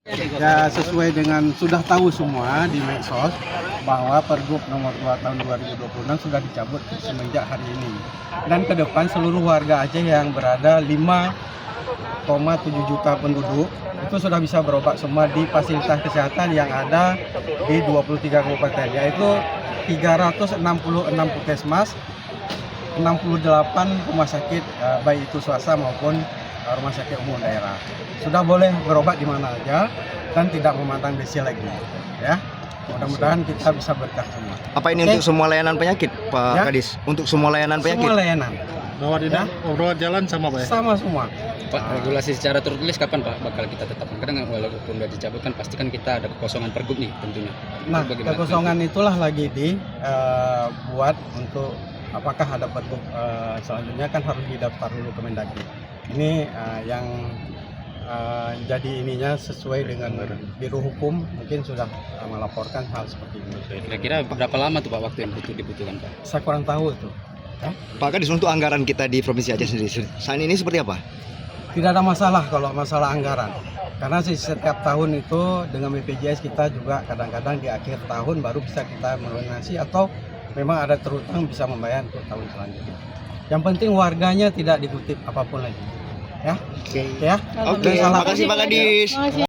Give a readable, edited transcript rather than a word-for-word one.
Ya, sesuai dengan sudah tahu semua di medsos bahwa Pergub nomor 2 tahun 2026 sudah dicabut semenjak hari ini. Dan ke depan seluruh warga Aceh yang berada 5,7 juta penduduk itu sudah bisa berobat semua di fasilitas kesehatan yang ada di 23 kabupaten, yaitu 366 puskesmas, 68 rumah sakit baik itu swasta maupun rumah sakit umum daerah. Sudah boleh berobat di mana aja dan tidak memandang desil lagi. Ya, mudah-mudahan kita bisa berkah semua. Apa ini untuk semua layanan penyakit, Pak Ya. Kadis? Untuk semua layanan penyakit? Semua layanan. Rawat jalan sama Pak ya? Sama semua. Pak, regulasi secara tertulis kapan Pak bakal kita tetapkan? Kadang walaupun sudah dicabut kan pasti kan kita ada kekosongan pergub nih tentunya. Nah, Bagaimana? kekosongan itulah lagi dibuat untuk apakah ada pergub selanjutnya kan harus didaftar dulu ke Mendagri. Ini yang jadi ininya sesuai dengan Biro Hukum mungkin sudah melaporkan hal seperti ini. Kira-kira berapa lama tuh Pak waktu yang dibutuhkan Pak? Saya kurang tahu itu. Pak Kadis, untuk anggaran kita di Provinsi Aceh sendiri, saat ini seperti apa? Tidak ada masalah kalau masalah anggaran. Karena setiap tahun itu dengan BPJS kita juga kadang-kadang di akhir tahun baru bisa kita melunasi atau memang ada terutang bisa membayar untuk tahun selanjutnya. Yang penting warganya tidak dikutip apapun lagi. Ya. Oke. Ya. Oke, terima kasih Pak Kadis.